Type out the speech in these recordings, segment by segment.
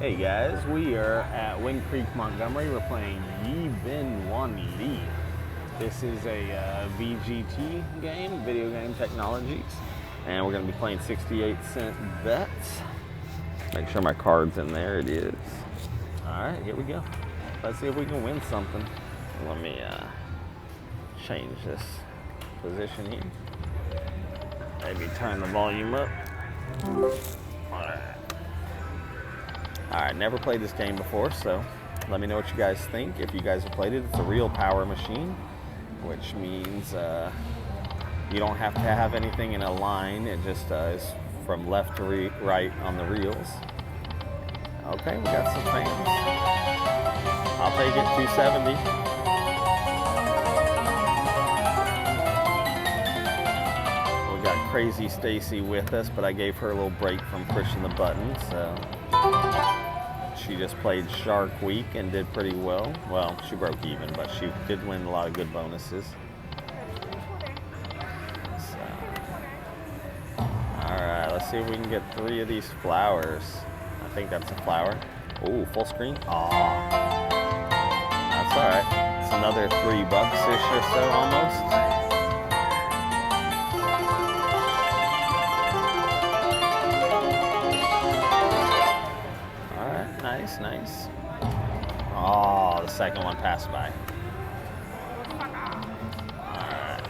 Hey guys, we are at Wind Creek, Montgomery. We're playing Ye Bin Wan Li. This is a VGT game, Video Game Technologies, and we're going to be playing 68-cent bets. Make sure my card's in there. It is. All right, here we go. Let's see if we can win something. Let me change this position here. Maybe turn the volume up. All right, never played this game before, so let me know what you guys think. If you guys have played it, it's a real power machine, which means you don't have to have anything in a line. It just is from left to right on the reels. Okay, we got some fans. I'll take it, 270. We got Crazy Stacy with us, but I gave her a little break from pushing the buttons, so she just played Shark Week and did pretty well. Well, she broke even, but she did win a lot of good bonuses. So, all right, let's see if we can get 3 of these flowers. I think that's a flower. Oh, full screen. Aw, that's all right. It's another $3-ish or so almost. Nice. Oh, the second one passed by. Alright.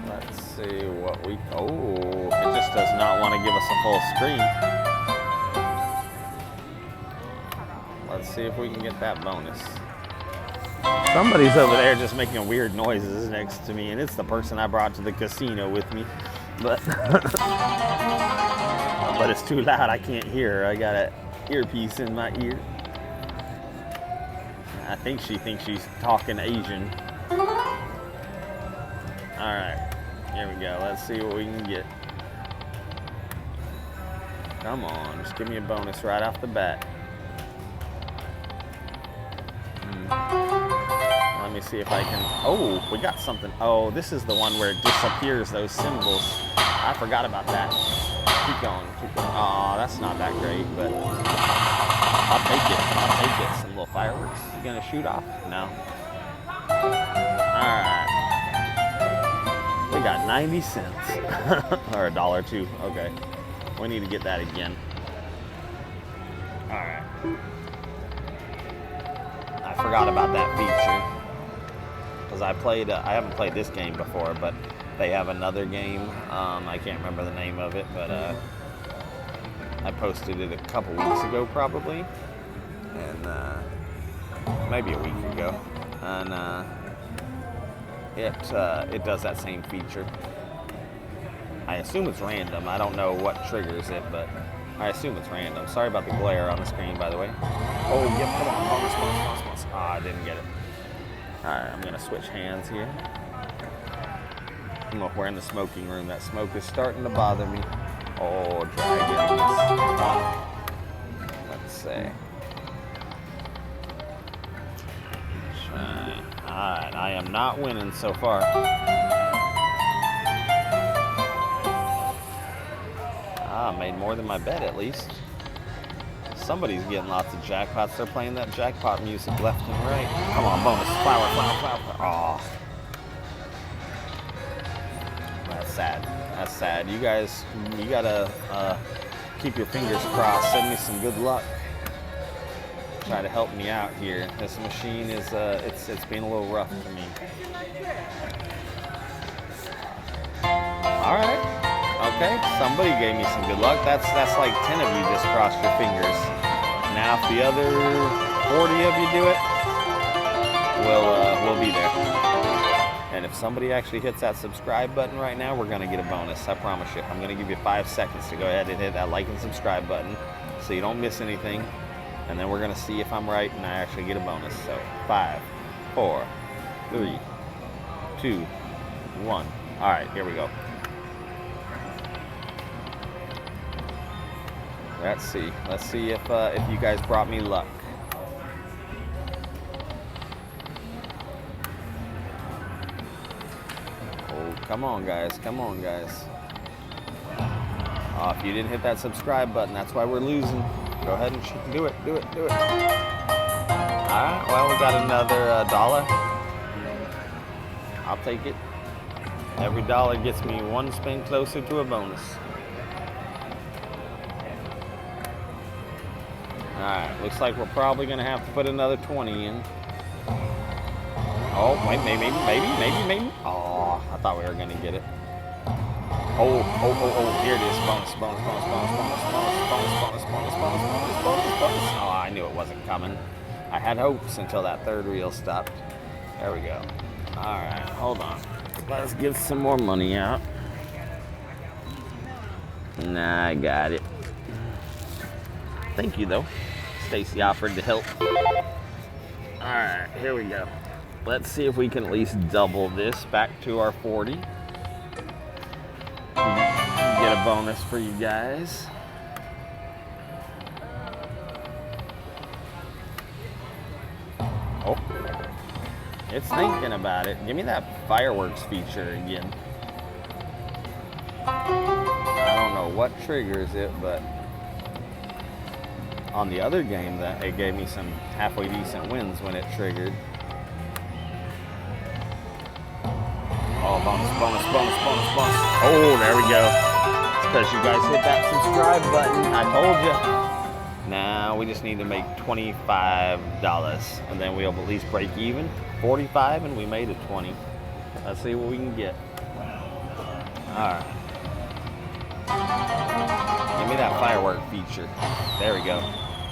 Let's see what we... Oh, it just does not want to give us a full screen. Let's see if we can get that bonus. Somebody's over there just making weird noises next to me, and it's the person I brought to the casino with me. But, but it's too loud. I can't hear her. I got it. Earpiece in my ear. I think she thinks she's talking Asian. Alright, here we go. Let's see what we can get. Come on, just give me a bonus right off the bat. Let me see if I can... Oh, we got something. Oh, this is the one where it disappears, those symbols. I forgot about that. Keep going. Oh, that's not that great, but I'll take it. Some little fireworks. You gonna shoot off? No. All right. We got 90 cents. Or $1.02. Okay. We need to get that again. All right. I forgot about that feature. Because I haven't played this game before, but they have another game. I can't remember the name of it, but I posted it a couple weeks ago probably, and maybe a week ago, and it does that same feature. I assume it's random. I don't know what triggers it, but I assume it's random. Sorry about the glare on the screen, by the way. Oh, yep, come on, bonus. I didn't get it. All right, I'm gonna switch hands here. We're in the smoking room. That smoke is starting to bother me. Oh, dragons. Let's see. Alright, I am not winning so far. I made more than my bet at least. Somebody's getting lots of jackpots. They're playing that jackpot music left and right. Come on, bonus. Flower. Oh. That's sad. You guys, you gotta keep your fingers crossed. Send me some good luck. Try to help me out here. This machine is, it's been a little rough to me. All right. Okay. Somebody gave me some good luck. That's like 10 of you just crossed your fingers. Now, if the other 40 of you do it, we'll be there. And if somebody actually hits that subscribe button right now, we're going to get a bonus. I promise you. I'm going to give you 5 seconds to go ahead and hit that like and subscribe button so you don't miss anything. And then we're going to see if I'm right and I actually get a bonus. So 5, 4, 3, 2, 1. All right, here we go. Let's see. Let's see if you guys brought me luck. Come on, guys. If you didn't hit that subscribe button, that's why we're losing. Go ahead and do it. Do it. Do it. Alright, well, we got another dollar. I'll take it. Every dollar gets me one spin closer to a bonus. Alright, looks like we're probably going to have to put another 20 in. Oh, wait, maybe. Oh, I thought we were going to get it. Oh, here it is. Bonus. Oh, I knew it wasn't coming. I had hopes until that third reel stopped. There we go. Alright, hold on. Let's get some more money out. Nah, I got it. Thank you, though. Stacy offered to help. Alright, here we go. Let's see if we can at least double this back to our 40. Get a bonus for you guys. Oh, it's thinking about it. Give me that fireworks feature again. I don't know what triggers it, but on the other game, that it gave me some halfway decent wins when it triggered. Oh, bonus. Oh, there we go. It's because you guys hit that subscribe button. I told you. Now we just need to make $25, and then we'll at least break even. 45, and we made it 20. Let's see what we can get. All right. Give me that firework feature. There we go.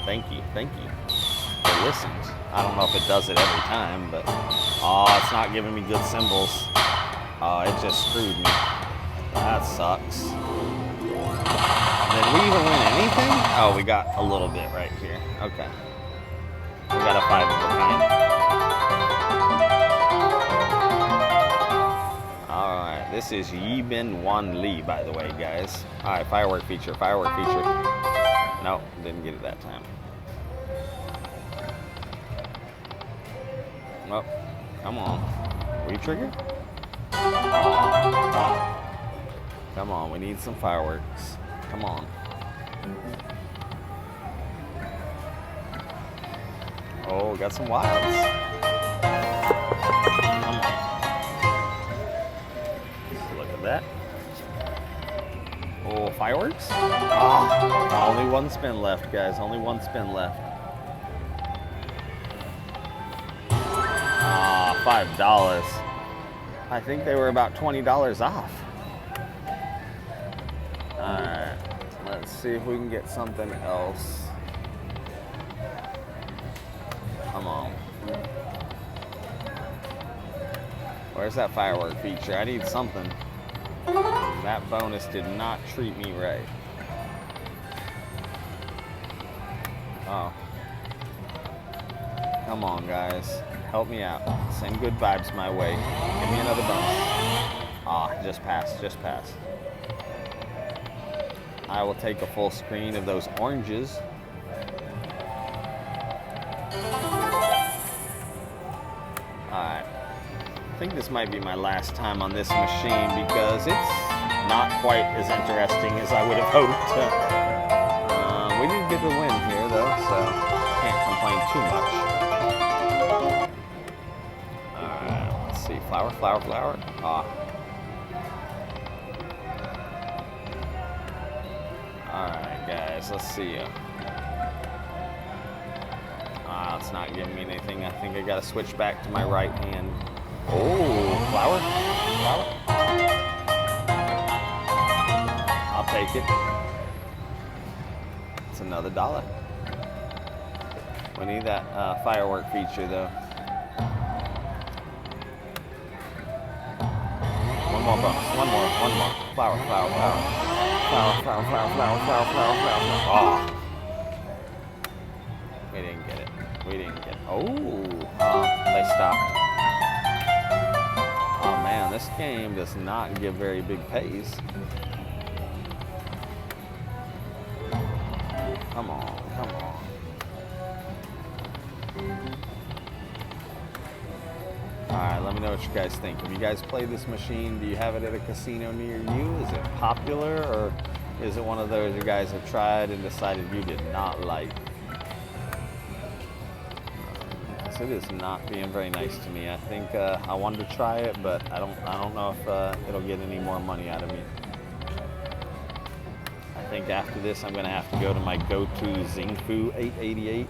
Thank you. It listens. I don't know if it does it every time, but oh, it's not giving me good symbols. Oh, it just screwed me. That sucks. Did we even win anything? Oh, we got a little bit right here. Okay. We got a 5 of a kind. Alright, this is Yi Bin Wan Lee, by the way, guys. Alright, firework feature. No, didn't get it that time. Oh, come on. Re-trigger? Come on, we need some fireworks. Come on. Oh, got some wilds. Come on. Look at that. Oh, fireworks? Oh, only one spin left, guys. Only one spin left. $5. I think they were about $20 off. Alright, let's see if we can get something else. Come on. Where's that firework feature? I need something. That bonus did not treat me right. Oh. Come on, guys. Help me out. Send good vibes my way. Give me another bonus. Ah, just passed. I will take a full screen of those oranges. Alright. I think this might be my last time on this machine because it's not quite as interesting as I would have hoped. We didn't get the win here though, so can't complain too much. Alright, let's see. Flower. Ah. Alright, guys, let's see. It's not giving me anything. I think I gotta switch back to my right hand. Oh, flower. I'll take it. It's another $1. We need that firework feature, though. One more bonus. One more. Flower. Oh. We didn't get it. Oh, they stopped. Oh man, this game does not give very big pays. Come on. Alright, let me know what you guys think. Have you guys played this machine? Do you have it at a casino near you? Is it popular, or Is it one of those you guys have tried and decided you did not like? It is not being very nice to me. I think I wanted to try it, but I don't know if it'll get any more money out of me. I think after this, I'm gonna have to go to my go-to Zingfu 888.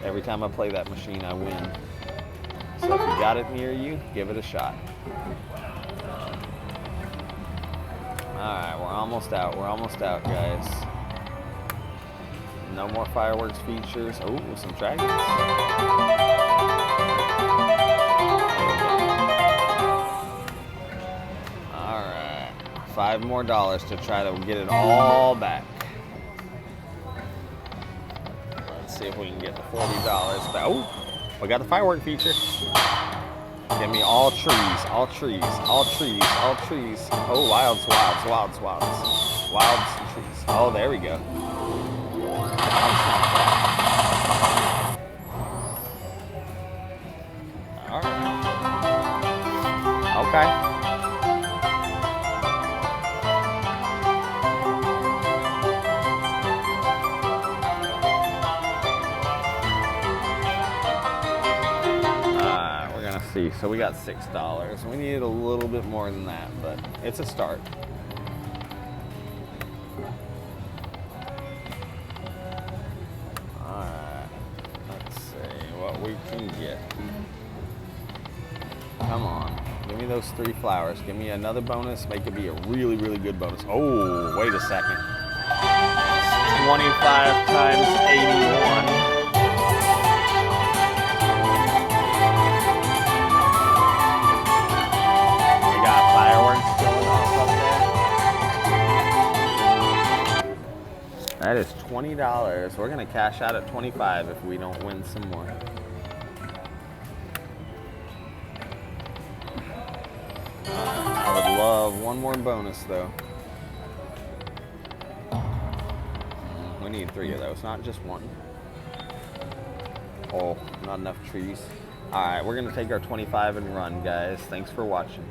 Every time I play that machine, I win. So if you got it near you, give it a shot. All right, we're almost out. We're almost out, guys. No more fireworks features. Oh, some dragons. All right, $5 more to try to get it all back. Let's see if we can get the $40 back. Oh, we got the firework feature. Give me all trees, all trees, all trees, all trees. Oh, wilds, wilds, wilds, wilds. Wilds and trees. Oh, there we go. All right. Okay. See, so we got $6. We needed a little bit more than that, but it's a start. All right, let's see what we can get. Come on, give me those 3 flowers. Give me another bonus. Make it be a really, really good bonus. Oh, wait a second. 25 times 81. That is $20. We're gonna cash out at 25 if we don't win some more. I would love one more bonus though. We need 3 of those, not just one. Oh, not enough trees. All right, we're gonna take our 25 and run, guys. Thanks for watching.